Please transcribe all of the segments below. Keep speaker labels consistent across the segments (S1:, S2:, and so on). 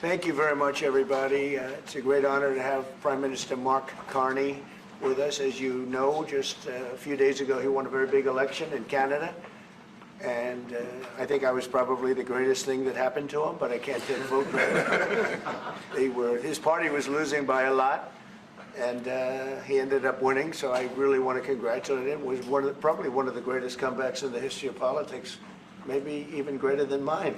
S1: Thank you very much, everybody. It's a great honor to have Prime Minister Mark Carney with us. As you know, just a few days ago, he won a very big election in Canada. And I think I was probably the greatest thing that happened to him, but I can't take full credit. His party was losing by a lot, and he ended up winning, so I really want to congratulate him. It was probably one of the greatest comebacks in the history of politics, maybe even greater than mine.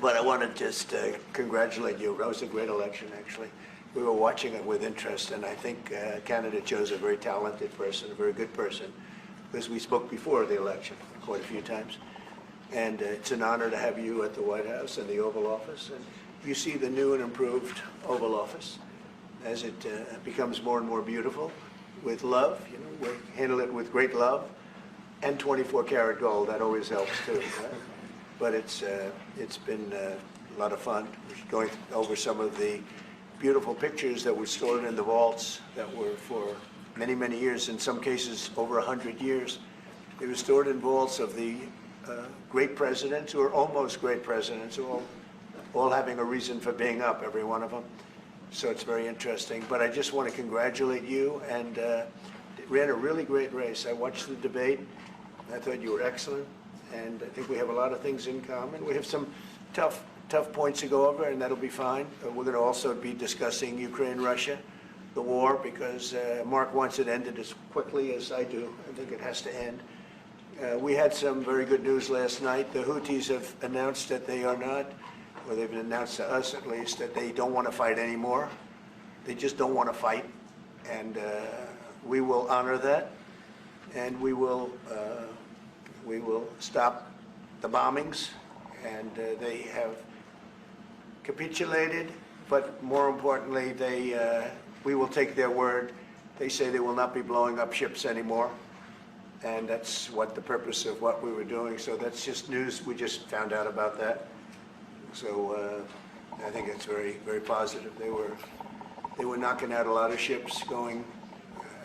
S1: But I want to just congratulate you. That was a great election, actually. We were watching it with interest, and I think Canada chose a very talented person, a very good person, because we spoke before the election quite a few times. And it's an honor to have you at the White House and the Oval Office. And you see the new and improved Oval Office as it becomes more and more beautiful with love. You know, we handle it with great love and 24-karat gold. That always helps too. Right? But it's been a lot of fun. We're going over some of the beautiful pictures that were stored in the vaults that were for many, many years, in some cases over 100 years. They were stored in vaults of the great presidents, or almost great presidents, all having a reason for being up, every one of them. So it's very interesting. But I just want to congratulate you, and ran a really great race. I watched the debate. I thought you were excellent, and I think we have a lot of things in common. We have some tough points to go over, and that'll be fine. We're going to also be discussing Ukraine, Russia, the war, because Mark wants it ended as quickly as I do. I think it has to end. We had some very good news last night. The Houthis have announced that they are not, or they've announced to us at least, that they don't want to fight anymore. They just don't want to fight, and we will honor that, and we will stop the bombings, and they have capitulated, but more importantly, we will take their word. They say they will not be blowing up ships anymore, and that's what the purpose of what we were doing. So that's just news. We just found out about that. So I think it's very, very positive. They were knocking out a lot of ships going,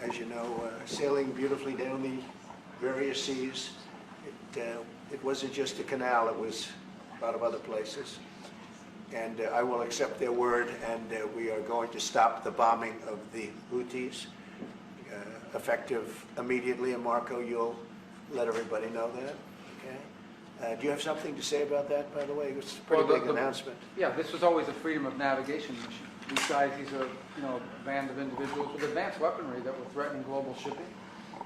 S1: as you know, sailing beautifully down the various seas. It wasn't just a canal. It was a lot of other places. And I will accept their word, and we are going to stop the bombing of the Houthis, effective immediately. And Marco, you'll let everybody know that, okay? Do you have something to say about that, by the way? It was a pretty big announcement.
S2: Yeah, this was always a freedom of navigation mission. These guys, these are, a band of individuals with advanced weaponry that were threatening global shipping.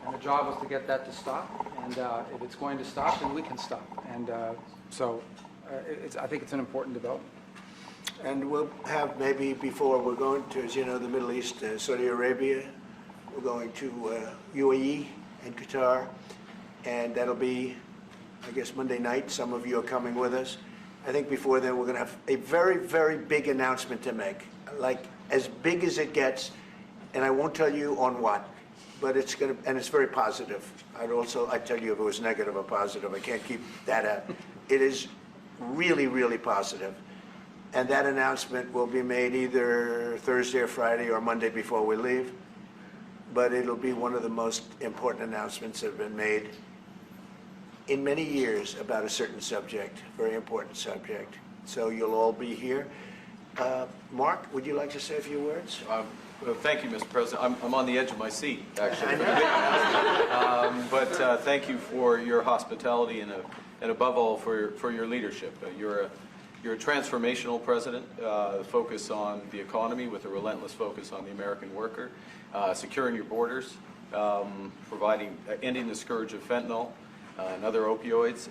S2: And the job was to get that to stop. And if it's going to stop, then we can stop. And I think it's an important development.
S1: And we'll have maybe before we're going to, as you know, the Middle East, Saudi Arabia. We're going to UAE and Qatar, and that'll be, I guess, Monday night. Some of you are coming with us. I think before then we're going to have a very, very big announcement to make, like as big as it gets, and I won't tell you on what, but it's going to, and it's very positive. I'd tell you if it was negative or positive. I can't keep that out. It is really, really positive. And that announcement will be made either Thursday or Friday or Monday before we leave. But it'll be one of the most important announcements that have been made in many years about a certain subject, very important subject. So you'll all be here. Mark, would you like to say a few words?
S3: Well, thank you, Mr. President. I'm on the edge of my seat, actually. But thank you for your hospitality and above all for your leadership. You're a transformational president, focus on the economy with a relentless focus on the American worker, securing your borders, ending the scourge of fentanyl and other opioids,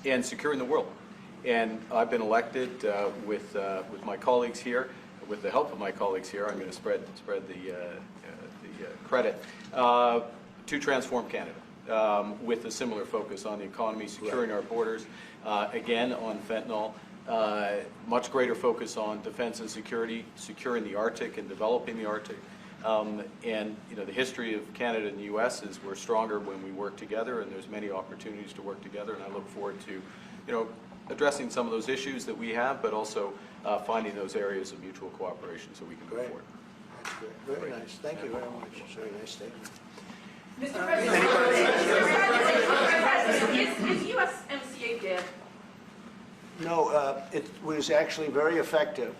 S3: and securing the world. And I've been elected with my colleagues here, with the help of my colleagues here. I'm going to spread the credit to transform Canada. With a similar focus on the economy, securing our borders, again on fentanyl, much greater focus on defense and security, securing the Arctic and developing the Arctic. And the history of Canada and the U.S. is we're stronger when we work together, and there's many opportunities to work together. And I look forward to, addressing some of those issues that we have, but also finding those areas of mutual cooperation so we can move forward.
S1: That's great. Very nice. Thank you very much. It's a very nice statement.
S4: Mr. President, is USMCA dead?
S1: No, it was actually very effective,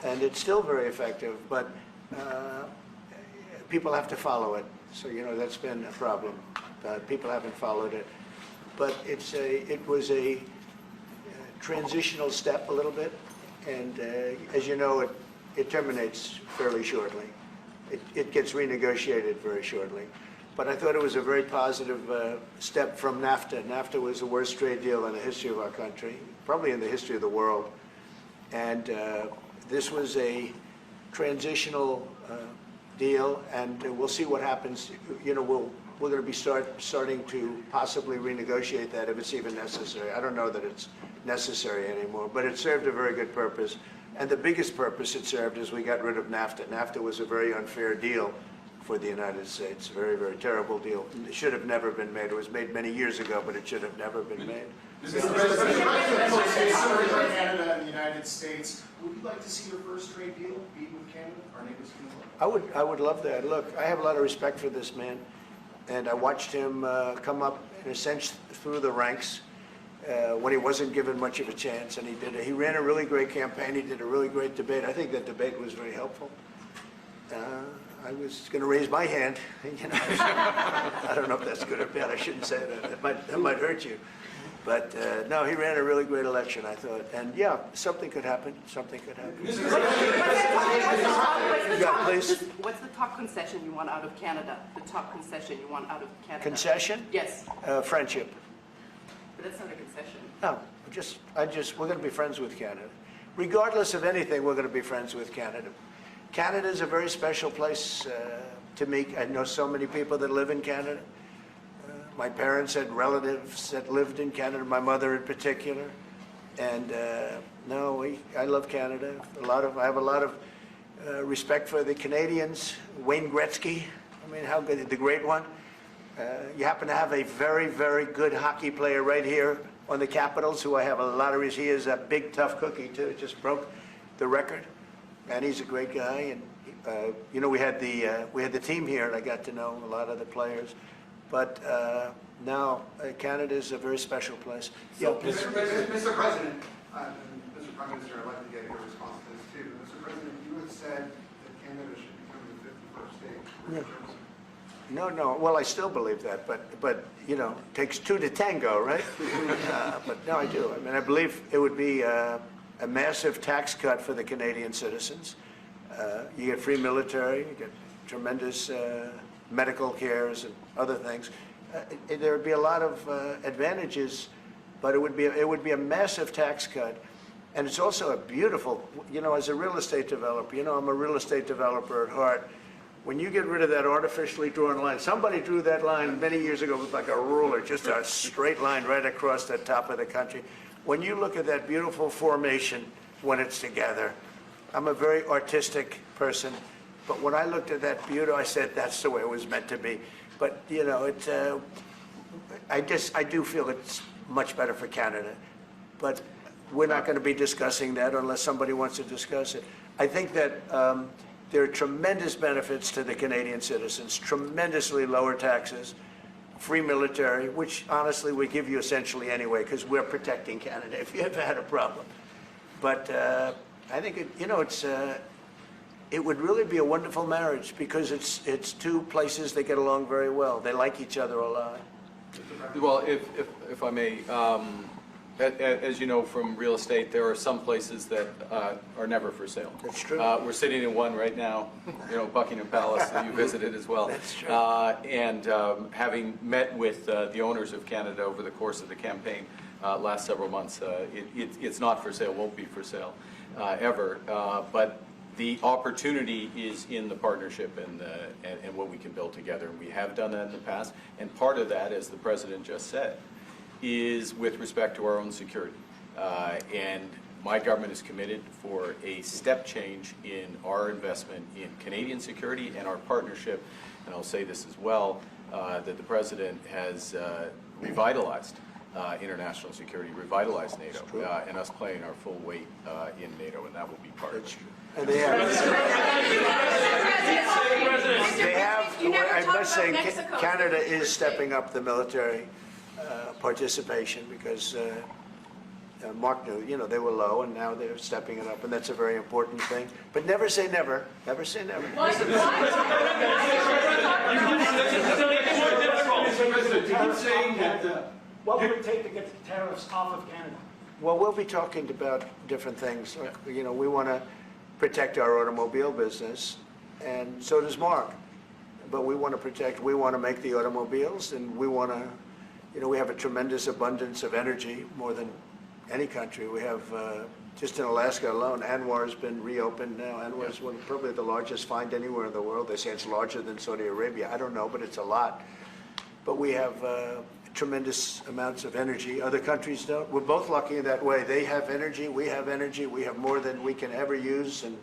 S1: and it's still very effective, but people have to follow it. So, that's been a problem. People haven't followed it. But it was a transitional step a little bit, and as you know, it terminates fairly shortly. It gets renegotiated very shortly. But I thought it was a very positive step from NAFTA. NAFTA was the worst trade deal in the history of our country, probably in the history of the world. And this was a transitional deal, and we'll see what happens. We're going to be starting to possibly renegotiate that if it's even necessary. I don't know that it's necessary anymore, but it served a very good purpose. And the biggest purpose it served is we got rid of NAFTA. NAFTA was a very unfair deal for the United States. Very, very terrible deal. It should have never been made. It was made many years ago, but it should have never been made.
S4: Mr. President, Canada and the United States, would you like to see your first trade deal be with Canada, our neighbors in the world?
S1: I would love that. Look, I have a lot of respect for this man, and I watched him come up, in a sense, through the ranks when he wasn't given much of a chance, and he ran a really great campaign. He did a really great debate. I think that debate was very helpful. I was going to raise my hand. I don't know if that's good or bad. I shouldn't say that. That might hurt you. But no, he ran a really great election, I thought. And yeah, something could happen. Something could happen.
S5: What's the top concession you want out of Canada? The top concession you want out of Canada?
S1: Concession?
S5: Yes.
S1: Friendship.
S5: But that's not a concession.
S1: No, we're going to be friends with Canada. Regardless of anything, we're going to be friends with Canada. Canada is a very special place to me. I know so many people that live in Canada. My parents had relatives that lived in Canada, my mother in particular. And I love Canada. I have a lot of respect for the Canadians. Wayne Gretzky, I mean, how good, the great one. You happen to have a very, very good hockey player right here on the Capitals, who I have a lot of respect. He is a big, tough cookie, too. Just broke the record. And he's a great guy. And, we had the team here, and I got to know a lot of the players. But now, Canada is a very special place.
S6: So, Mr. President, and Mr. Prime Minister, I'd like to get your response to this too. Mr. President, you had said that Canada should become the 51st state.
S1: Yeah. No. Well, I still believe that, but it takes two to tango, right? But no, I do. I mean, I believe it would be a massive tax cut for the Canadian citizens. You get free military, you get tremendous medical cares and other things. There would be a lot of advantages, but it would be a massive tax cut. And it's also a beautiful, as a real estate developer, I'm a real estate developer at heart. When you get rid of that artificially drawn line, somebody drew that line many years ago with like a ruler, just a straight line right across the top of the country. When you look at that beautiful formation when it's together, I'm a very artistic person, but when I looked at that beauty, I said that's the way it was meant to be. But I do feel it's much better for Canada, but we're not going to be discussing that unless somebody wants to discuss it. I think that there are tremendous benefits to the Canadian citizens, tremendously lower taxes, free military, which honestly we give you essentially anyway because we're protecting Canada if you ever had a problem. But I think it would really be a wonderful marriage because it's two places that get along very well. They like each other a lot.
S3: Well, if I may, as you know from real estate, there are some places that are never for sale.
S1: That's true.
S3: We're sitting in one right now, Buckingham Palace, that you visited as well.
S1: That's true.
S3: And having met with the owners of Canada over the course of the campaign last several months, it's not for sale, won't be for sale ever. But the opportunity is in the partnership and what we can build together. And we have done that in the past. And part of that, as the President just said, is with respect to our own security. And my government is committed for a step change in our investment in Canadian security and our partnership. And I'll say this as well, that the President has revitalized international security, revitalized NATO, and us playing our full weight in NATO, and that will be part of it.
S1: And they have, I must say, Canada is stepping up the military participation because Mark knew, you know, they were low, and now they're stepping it up, and that's a very important thing. But never say never. Never say never.
S7: What would it take to get the tariffs off of Canada?
S1: Well, we'll be talking about different things. You know, we want to protect our automobile business, and so does Mark. But we want to make the automobiles, and we want to, you know, we have a tremendous abundance of energy, more than any country. We have, just in Alaska alone, Anwar's been reopened now. Anwar's probably the largest find anywhere in the world. They say it's larger than Saudi Arabia. I don't know, but it's a lot. But we have tremendous amounts of energy. Other countries don't. We're both lucky in that way. They have energy, we have energy. We have more than we can ever use and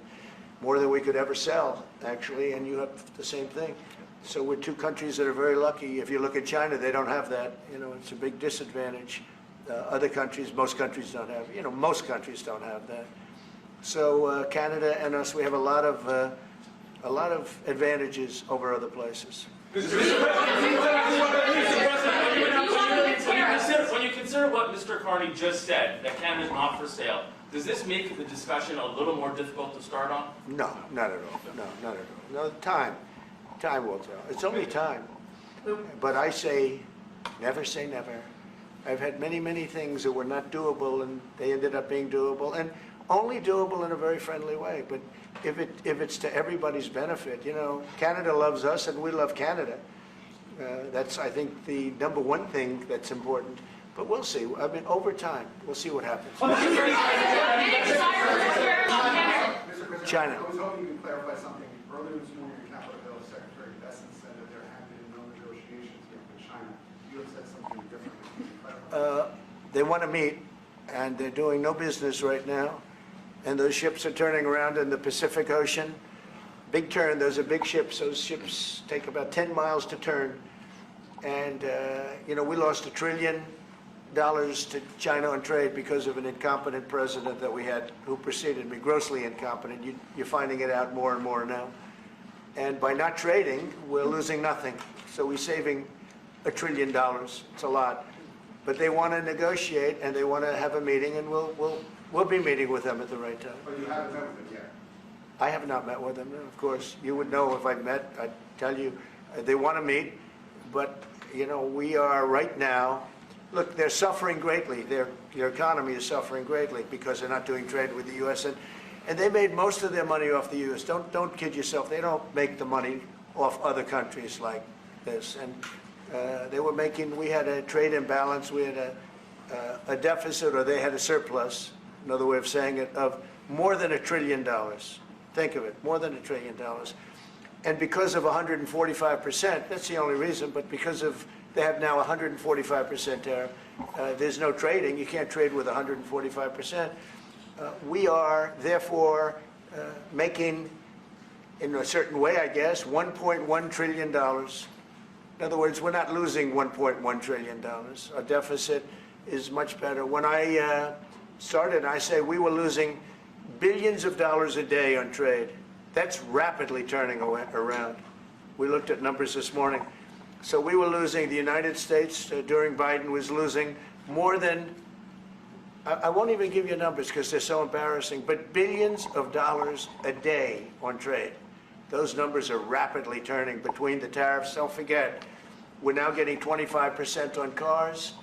S1: more than we could ever sell, actually, and you have the same thing. So we're two countries that are very lucky. If you look at China, they don't have that. You know, it's a big disadvantage. Other countries, most countries don't have, you know, most countries don't have that. So Canada and us, we have a lot of advantages over other places.
S8: When you consider what Mr. Carney just said, that Canada is not for sale, does this make the discussion a little more difficult to start on?
S1: No, not at all. No, not at all. No, time will tell. It's only time. But I say never. I've had many things that were not doable, and they ended up being doable, and only doable in a very friendly way. But if it's to everybody's benefit, you know, Canada loves us and we love Canada. That's, I think, the number one thing that's important. But we'll see. I mean, over time, we'll see what happens.
S6: Mr. President,
S1: China.
S6: I was hoping you could clarify something. Earlier this morning in Capitol Hill, Secretary Bessent said that there had been no negotiations with China. You have said something different. Can you clarify?
S1: They want to meet, and they're doing no business right now. And those ships are turning around in the Pacific Ocean. Big turn. Those are big ships. Those ships take about 10 miles to turn. And, you know, we lost $1 trillion to China on trade because of an incompetent president that we had who preceded me, grossly incompetent. You're finding it out more and more now. And by not trading, we're losing nothing. So we're saving $1 trillion. It's a lot. But they want to negotiate, and they want to have a meeting, and we'll be meeting with them at the right time.
S6: But you haven't met with them yet.
S1: I have not met with them, of course. You would know if I'd met. I'd tell you. They want to meet, but, you know, we are right now, look, they're suffering greatly. Their economy is suffering greatly because they're not doing trade with the U.S. And they made most of their money off the U.S. Don't kid yourself. They don't make the money off other countries like this. And they were making, we had a trade imbalance. We had a deficit, or they had a surplus, another way of saying it, of more than $1 trillion. Think of it, more than $1 trillion. And because of 145%, that's the only reason, but because of, they have now 145% tariff, there's no trading. You can't trade with 145%. We are, therefore, making, in a certain way, I guess, $1.1 trillion. In other words, we're not losing $1.1 trillion. Our deficit is much better. When I started, I say we were losing billions of dollars a day on trade. That's rapidly turning around. We looked at numbers this morning. So we were losing, the United States during Biden was losing more than, I won't even give you numbers because they're so embarrassing, but billions of dollars a day on trade. Those numbers are rapidly turning between the tariffs. Don't forget, we're now getting 25% on cars,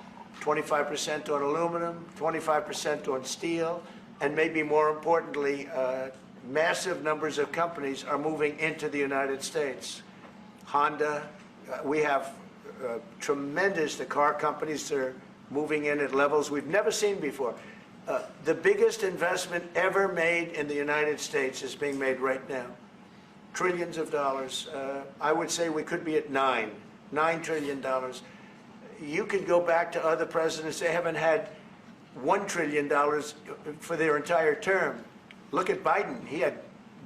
S1: 25% on aluminum, 25% on steel, and maybe more importantly, massive numbers of companies are moving into the United States. Honda, we have tremendous, the car companies are moving in at levels we've never seen before. The biggest investment ever made in the United States is being made right now. Trillions of dollars. I would say we could be at $9 trillion. You could go back to other presidents. They haven't had $1 trillion for their entire term. Look at Biden. He had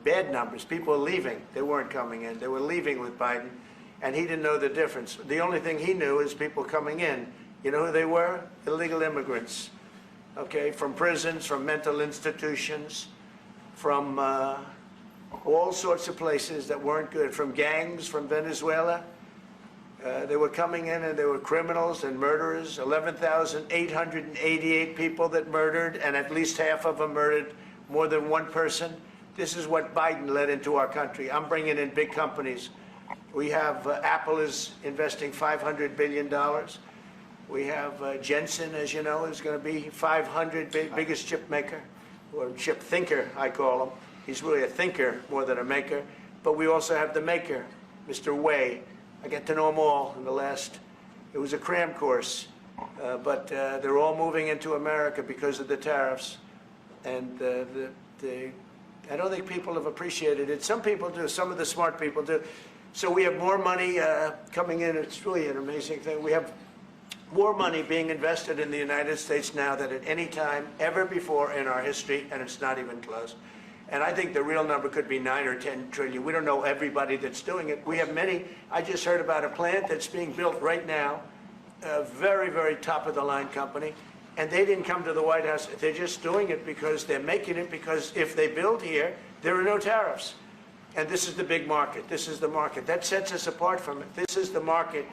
S1: bad numbers. People were leaving. They weren't coming in. They were leaving with Biden, and he didn't know the difference. The only thing he knew is people coming in. You know who they were? Illegal immigrants, okay, from prisons, from mental institutions, from all sorts of places that weren't good, from gangs, from Venezuela. They were coming in and they were criminals and murderers, 11,888 people that murdered, and at least half of them murdered more than one person. This is what Biden led into our country. I'm bringing in big companies. We have Apple is investing $500 billion. We have Jensen, as you know, is going to be 500 biggest chip maker, or chip thinker, I call him. He's really a thinker more than a maker. But we also have the maker, Mr. Wei. I get to know them all in the last, it was a cram course. But they're all moving into America because of the tariffs. And I don't think people have appreciated it. Some people do, some of the smart people do. So we have more money coming in. It's really an amazing thing. We have more money being invested in the United States now than at any time ever before in our history, and it's not even close. And I think the real number could be 9 or 10 trillion. We don't know everybody that's doing it. We have many. I just heard about a plant that's being built right now, a very, very top-of-the-line company, and they didn't come to the White House. They're just doing it because they're making it, because if they build here, there are no tariffs. And this is the big market. This is the market. That sets us apart from it. This is the market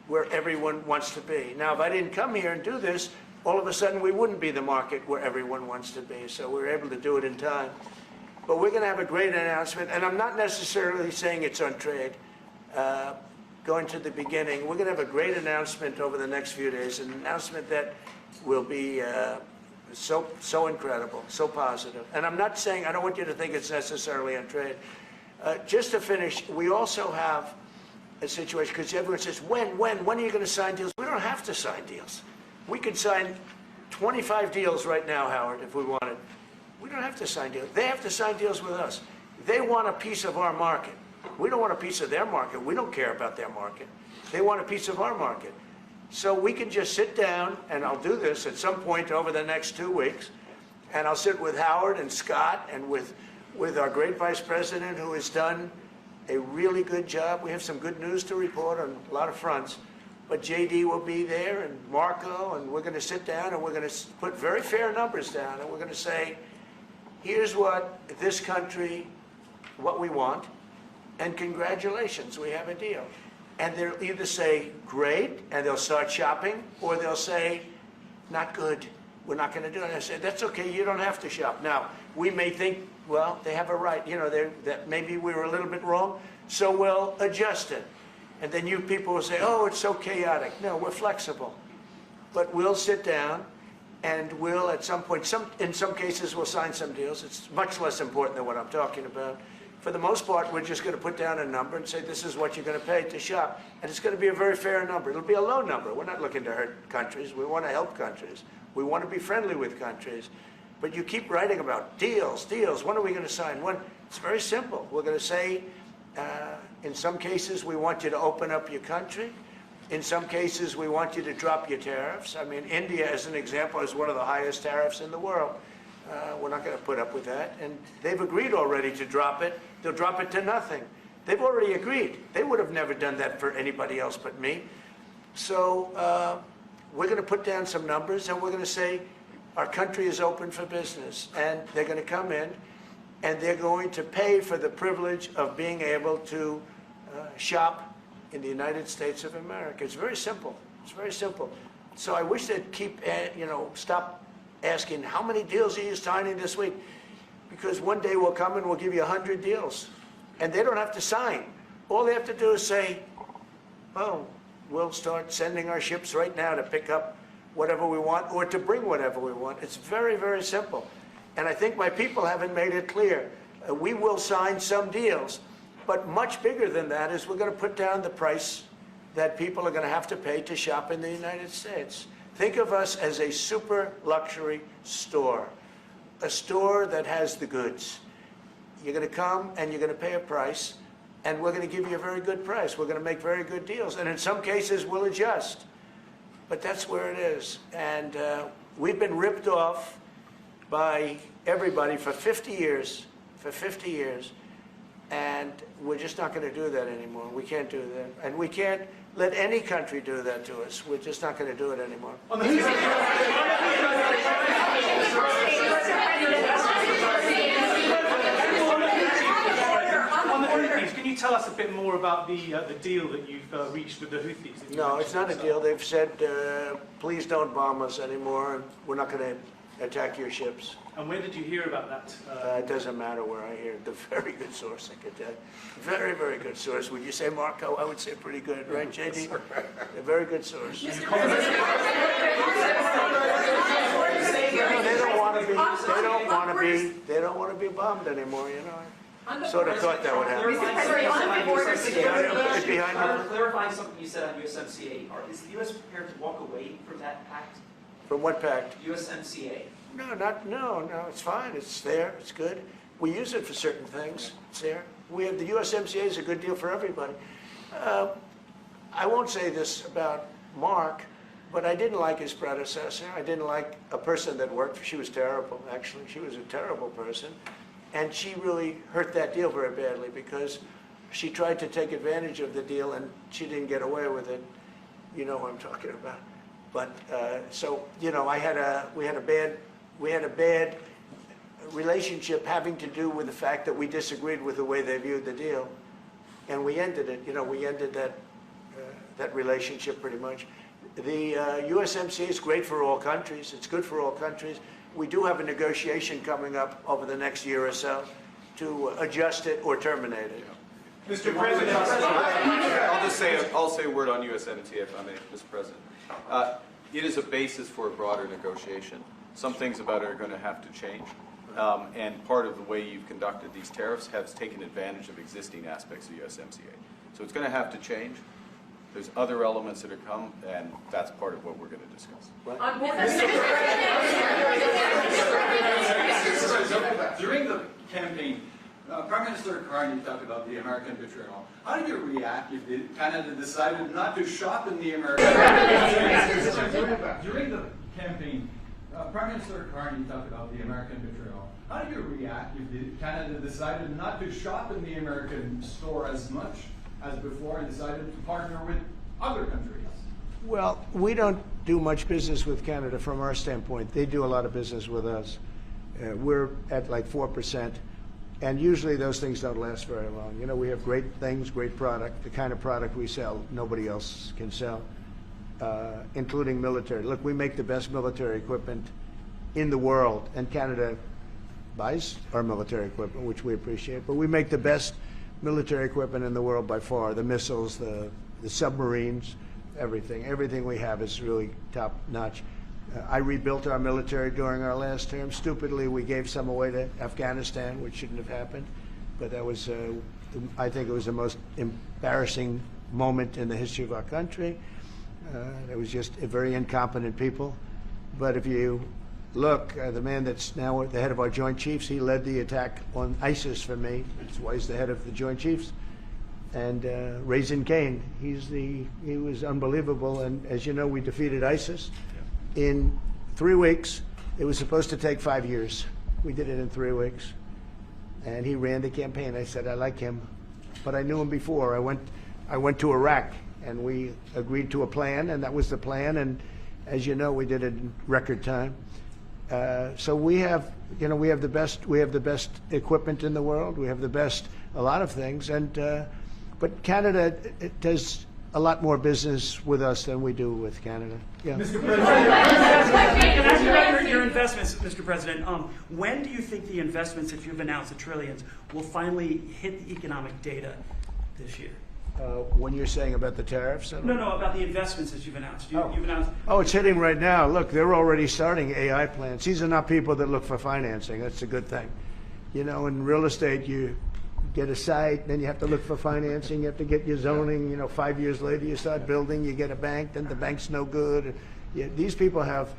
S1: where everyone wants to be. Now, if I didn't come here and do this, all of a sudden we wouldn't be the market where everyone wants to be. So we're able to do it in time. But we're going to have a great announcement, and I'm not necessarily saying it's on trade. Going to the beginning, we're going to have a great announcement over the next few days, an announcement that will be so incredible, so positive. And I'm not saying, I don't want you to think it's necessarily on trade. Just to finish, we also have a situation, because everyone says, when are you going to sign deals? We don't have to sign deals. We could sign 25 deals right now, Howard, if we wanted. We don't have to sign deals. They have to sign deals with us. They want a piece of our market. We don't want a piece of their market. We don't care about their market. They want a piece of our market. So we can just sit down, and I'll do this at some point over the next 2 weeks, and I'll sit with Howard and Scott and with our great vice president, who has done a really good job. We have some good news to report on a lot of fronts. But JD will be there, and Marco, and we're going to sit down, and we're going to put very fair numbers down, and we're going to say, here's what this country, what we want, and congratulations, we have a deal. And they'll either say, great, and they'll start shopping, or they'll say, not good, we're not going to do it. And I say, that's okay, you don't have to shop. Now, we may think, well, they have a right, you know, that maybe we were a little bit wrong, so we'll adjust it. And then you people will say, oh, it's so chaotic. No, we're flexible. But we'll sit down, and we'll, at some point, in some cases, we'll sign some deals. It's much less important than what I'm talking about. For the most part, we're just going to put down a number and say, this is what you're going to pay to shop. And it's going to be a very fair number. It'll be a low number. We're not looking to hurt countries. We want to help countries. We want to be friendly with countries. But you keep writing about deals. When are we going to sign? When? It's very simple. We're going to say, in some cases, we want you to open up your country. In some cases, we want you to drop your tariffs. I mean, India, as an example, has one of the highest tariffs in the world. We're not going to put up with that. And they've agreed already to drop it. They'll drop it to nothing. They've already agreed. They would have never done that for anybody else but me. So we're going to put down some numbers, and we're going to say our country is open for business. And they're going to come in, and they're going to pay for the privilege of being able to shop in the United States of America. It's very simple. It's very simple. So I wish they'd keep, stop asking, how many deals are you signing this week? Because one day we'll come and we'll give you 100 deals. And they don't have to sign. All they have to do is say, oh, we'll start sending our ships right now to pick up whatever we want, or to bring whatever we want. It's very, very simple. And I think my people haven't made it clear. We will sign some deals, but much bigger than that is we're going to put down the price that people are going to have to pay to shop in the United States. Think of us as a super luxury store, a store that has the goods. You're going to come and you're going to pay a price, and we're going to give you a very good price. We're going to make very good deals, and in some cases we'll adjust. But that's where it is. And we've been ripped off by everybody for 50 years, and we're just not going to do that anymore. We can't do that. And we can't let any country do that to us. We're just not going to do it anymore.
S7: On the Philippines, can you tell tell us a bit more about the deal that you've reached with the Houthis? that you
S1: No, it's not a
S7: mentioned?
S1: deal. They've said, please don't bomb us anymore, and we're not going to attack your ships.
S7: And where did you hear about that?
S1: It doesn't matter where I hear it. The very good source, I could tell you. Very, very good source. Would you say Marco? I would say pretty good, right, JD? A very good source.
S5: Mr.
S1: No,
S5: President,
S1: they don't want to be. They don't want to be. They don't want to be bombed anymore. You know. Sort of thought that would happen. It's behind you.
S9: Clarifying something you said on USMCA, is the U.S. prepared to walk away from that pact?
S1: From what pact?
S9: USMCA.
S1: No. It's fine. It's there. It's good. We use it for certain things. It's there. We have the USMCA is a good deal for everybody. I won't say this about Mark, but I didn't like his predecessor. I didn't like a person that worked for. She was terrible. Actually, she was a terrible person, and she really hurt that deal very badly because she tried to take advantage of the deal and she didn't get away with it. You know what I'm talking about. But so you know, we had a bad relationship having to do with the fact that we disagreed with the way they viewed the deal, and we ended it. You know, we ended that relationship pretty much. The USMCA is great for all countries. It's good for all countries. We do have a negotiation coming up over the next year or so to adjust it or terminate it.
S7: Mr. President,
S3: I'll say a word on USMCA if I may, Mr. President. It is a basis for a broader negotiation. Some things about it are going to have to change. And part of the way you've conducted these tariffs has taken advantage of existing aspects of USMCA. So it's going to have to change. There's other elements that are come, and that's part of what we're going to discuss.
S10: During the campaign, Prime Minister Carney talked about the American betrayal. How did you react if Canada decided not to shop in the American During the campaign, Prime Minister Carney talked about the American betrayal. How do you react if Canada decided not to shop in the American store as much as before and decided to partner with other countries?
S1: Well, we don't do much business with Canada from our standpoint. They do a lot of business with us. We're at like 4%, and usually those things don't last very long. You know, we have great things, great product. The kind of product we sell, nobody else can sell, including military. Look, we make the best military equipment in the world, and Canada buys our military equipment, which we appreciate, but we make the best military equipment in the world by far. The missiles, the submarines, everything. Everything we have is really top notch. I rebuilt our military during our last term. Stupidly, we gave some away to Afghanistan, which shouldn't have happened. But that was, I think it was the most embarrassing moment in the history of our country. It was just a very incompetent people. But if you look, the man that's now the head of our Joint Chiefs, he led the attack on ISIS for me. That's why he's the head of the Joint Chiefs. And Raisin Kane, he was unbelievable. And as you know, we defeated ISIS in 3 weeks. It was supposed to take 5 years. We did it in 3 weeks. And he ran the campaign. I said, I like him. But I knew him before. I went to Iraq, and we agreed to a plan, and that was the plan. And as you know, we did it in record time. So we have, you know, we have the best equipment in the world. We have the best, a lot of things. And but Canada does a lot more business with us than we do with Canada. Yeah.
S7: Mr. President, can I ask you about your investments, Mr. President? When do you think the investments that you've announced, the trillions, will finally hit the economic data this year?
S1: When you're saying about the tariffs?
S7: No, about the investments that you've announced. You've announced.
S1: Oh, it's hitting right now. Look, they're already starting AI plants. These are not people that look for financing. That's a good thing. You know, in real estate, you get a site, then you have to look for financing. You have to get your zoning. You know, 5 years later, you start building. You get a bank, then the bank's no good. Yeah, these people have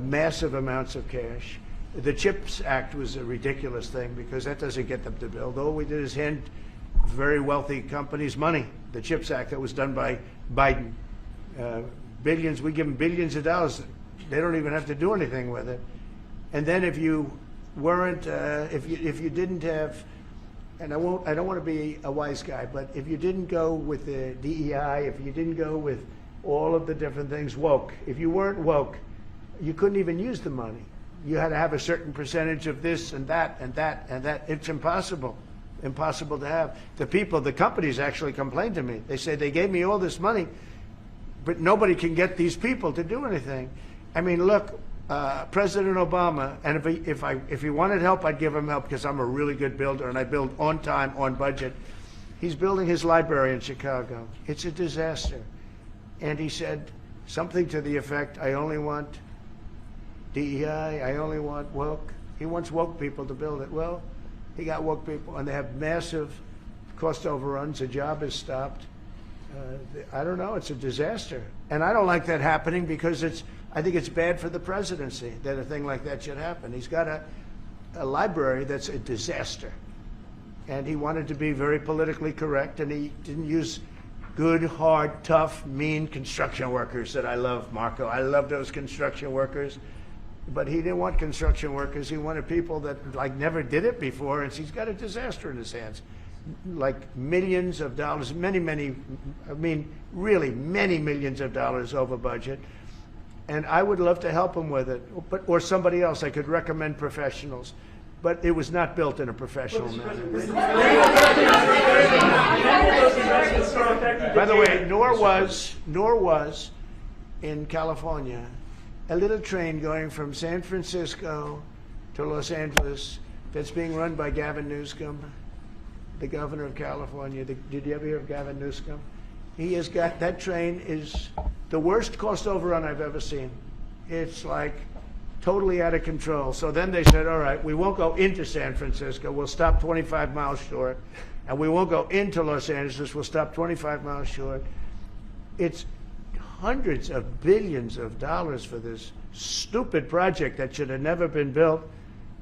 S1: massive amounts of cash. The CHIPS Act was a ridiculous thing because that doesn't get them to build. All we did is hand very wealthy companies money. The CHIPS Act that was done by Biden, billions. We give them billions of dollars. They don't even have to do anything with it. And then if you weren't, if you didn't have, and I don't want to be a wise guy, but if you didn't go with the DEI, if you didn't go with all of the different things woke, if you weren't woke, you couldn't even use the money. You had to have a certain percentage of this and that and that and that. It's impossible. impossible to have. The companies actually complained to me. They say they gave me all this money, but nobody can get these people to do anything. I mean, look, President Obama, and if he wanted help, I'd give him help because I'm a really good builder and I build on time, on budget. He's building his library in Chicago. It's a disaster. And he said something to the effect, I only want DEI, I only want woke. He wants woke people to build it. Well, he got woke people, and they have massive cost overruns. The job is stopped. I don't know. It's a disaster. And I don't like that happening because I think it's bad for the presidency that a thing like that should happen. He's got a library that's a disaster. And he wanted to be very politically correct, and he didn't use good, hard, tough, mean construction workers that I love, Marco. I love those construction workers. But he didn't want construction workers. He wanted people that never did it before, and he's got a disaster in his hands. Like millions of dollars, really many millions of dollars over budget. And I would love to help him with it, or somebody else. I could recommend professionals. But it was not built in a professional manner. By the way, nor was in California a little train going from San Francisco to Los Angeles that's being run by Gavin Newsom, the governor of California. Did you ever hear of Gavin Newsom? He has got, that train is the worst cost overrun I've ever seen. It's like totally out of control. So then they said, all right, we won't go into San Francisco. We'll stop 25 miles short. And we won't go into Los Angeles. We'll stop 25 miles short. It's hundreds of billions of dollars for this stupid project that should have never been built.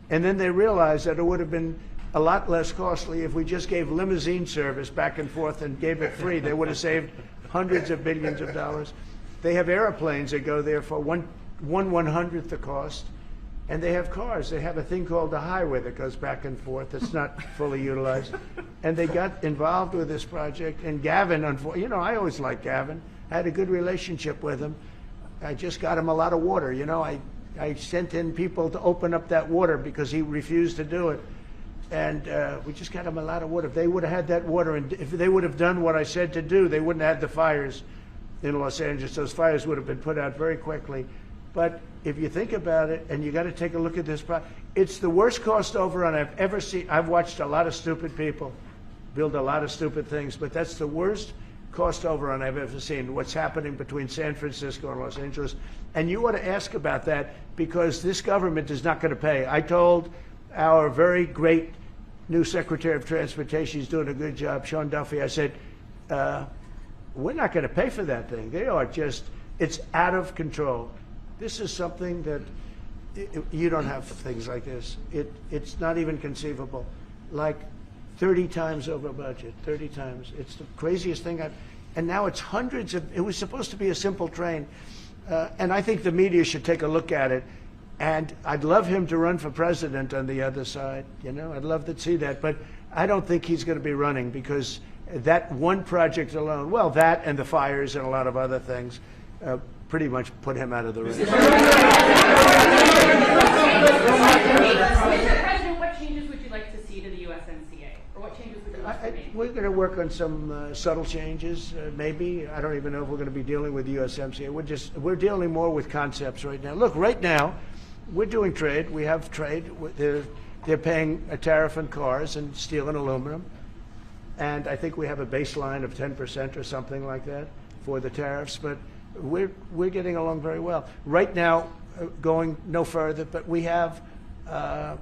S1: And then they realized that it would have been a lot less costly if we just gave limousine service back and forth and gave it free. They would have saved hundreds of billions of dollars. They have airplanes that go there for one 1/100th the cost, and they have cars. They have a thing called a highway that goes back and forth. It's not fully utilized. And they got involved with this project. And Gavin, I always liked Gavin. I had a good relationship with him. I just got him a lot of water. I sent in people to open up that water because he refused to do it. And we just got him a lot of water. If they would have had that water, and if they would have done what I said to do, they wouldn't have had the fires in Los Angeles. Those fires would have been put out very quickly. But if you think about it, and you got to take a look at this, it's the worst cost overrun I've ever seen. I've watched a lot of stupid people build a lot of stupid things, but that's the worst cost overrun I've ever seen, what's happening between San Francisco and Los Angeles. And you ought to ask about that, because this government is not going to pay. I told our very great new Secretary of Transportation, he's doing a good job, Sean Duffy, I said, we're not going to pay for that thing. It's out of control. This is something that you don't have things like this. It's not even conceivable. Like 30 times over budget, 30 times. It's the craziest thing and now it's hundreds of, it was supposed to be a simple train. And I think the media should take a look at it. And I'd love him to run for president on the other side. I'd love to see that. But I don't think he's going to be running, because that one project alone, well, that and the fires and a lot of other things, pretty much put him out of the race.
S11: Mr. President, what changes would you like to see to the USMCA? Or what changes would you like to make?
S1: We're going to work on some subtle changes, maybe. I don't even know if we're going to be dealing with the USMCA. We're dealing more with concepts right now. Look, right now, we're doing trade. We have trade. They're paying a tariff on cars and steel and aluminum. And I think we have a baseline of 10% or something like that for the tariffs. But we're getting along very well. Right now, going no further, but we have an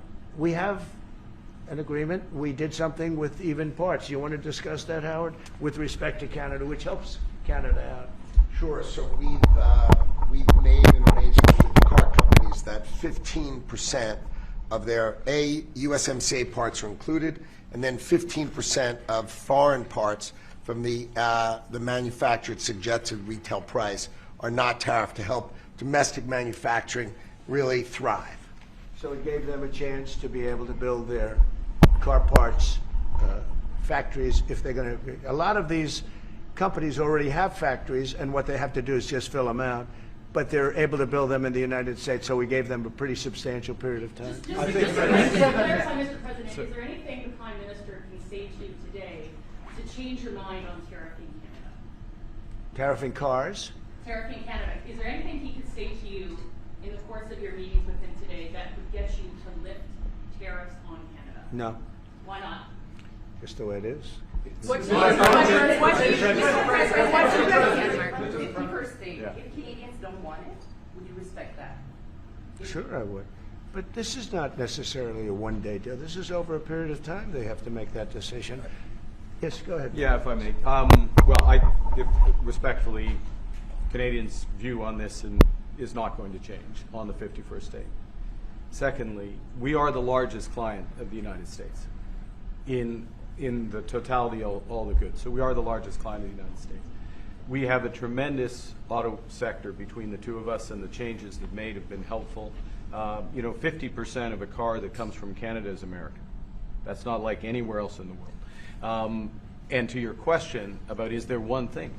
S1: agreement. We did something with even parts. You want to discuss that, Howard, with respect to Canada, which helps Canada out?
S4: Sure. So we've made an arrangement with the car companies that 15% of their USMCA parts are included, and then 15% of foreign parts from the manufactured suggested retail price are not tariffed, to help domestic manufacturing really thrive.
S1: So it gave them a chance to be able to build their car parts factories if they're going to. A lot of these companies already have factories, and what they have to do is just fill them out. But they're able to build them in the United States, so we gave them a pretty substantial period of time.
S11: Just to clarify, Mr. President, is there anything the Prime Minister can say to you today to change your mind on tariffing Canada?
S1: Tariffing cars?
S11: Tariffing Canada. Is there anything he could say to you in the course of your meetings with him today that would get you to lift tariffs on Canada?
S1: No,
S11: Why not?
S1: just the way it is.
S5: What's your first state? If Canadians don't want it, would you respect that?
S1: Sure I would. But this is not necessarily a one-day deal. This is over a period of time they have to make that decision. Yes, go ahead.
S12: Yeah, if I may. Respectfully, Canadians' view on this is not going to change on the 51st day. Secondly, we are the largest client of the United States in the totality of all the goods. So we are the largest client of the United States. We have a tremendous auto sector between the two of us, and the changes they've made have been helpful. 50% of a car that comes from Canada is American. That's not like anywhere else in the world. And to your question about is there one thing?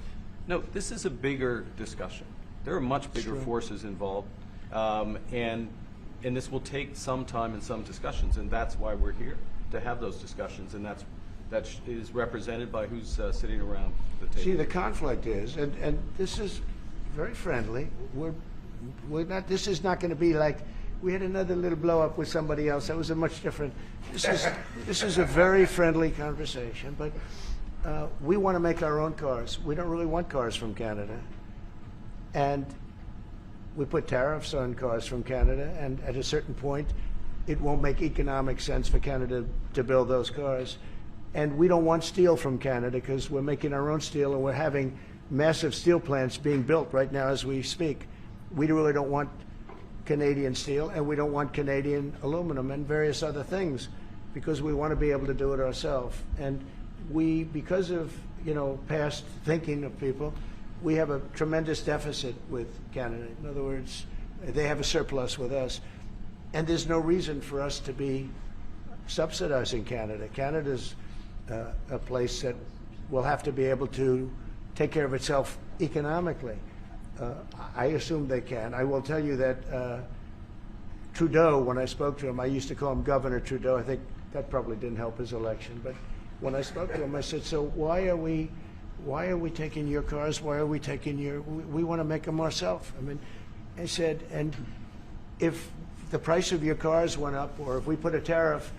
S12: No, this is a bigger discussion. There are much bigger forces involved, and this will take some time and some discussions, and that's why we're here, to have those discussions, and that is represented by who's sitting around the table.
S1: See, the conflict is, and this is very friendly. We're not. This is not going to be like we had another little blow up with somebody else. That was a much different. This is a very friendly conversation, but we want to make our own cars. We don't really want cars from Canada, and we put tariffs on cars from Canada, and at a certain point, it won't make economic sense for Canada to build those cars. And we don't want steel from Canada because we're making our own steel, and we're having massive steel plants being built right now as we speak. We really don't want Canadian steel, and we don't want Canadian aluminum and various other things because we want to be able to do it ourselves. And we, because of past thinking of people, we have a tremendous deficit with Canada. In other words, they have a surplus with us. And there's no reason for us to be subsidizing Canada. Canada's a place that will have to be able to take care of itself economically. I assume they can. I will tell you that Trudeau, when I spoke to him, I used to call him Governor Trudeau. I think that probably didn't help his election. But when I spoke to him, I said, so why are we taking your cars? Why are we taking we want to make them ourselves. I mean, I said, and if the price of your cars went up, or if we put a tariff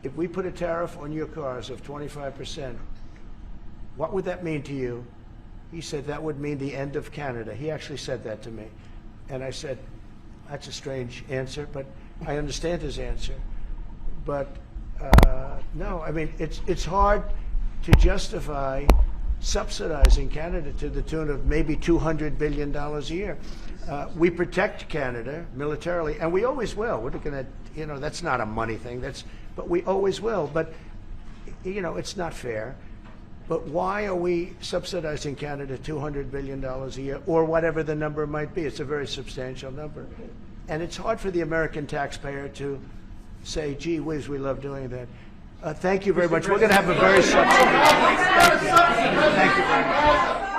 S1: on your cars of 25%, what would that mean to you? He said that would mean the end of Canada. He actually said that to me. And I said, that's a strange answer, but I understand his answer. But no, I mean, it's hard to justify subsidizing Canada to the tune of maybe $200 billion a year. We protect Canada militarily, and we always will. We're going to, that's not a money thing. But we always will. But, it's not fair. But why are we subsidizing Canada $200 billion a year, or whatever the number might be? It's a very substantial number. And it's hard for the American taxpayer to say, gee whiz, we love doing that. Thank you very much. We're going to have a very substantial. Thank you very much.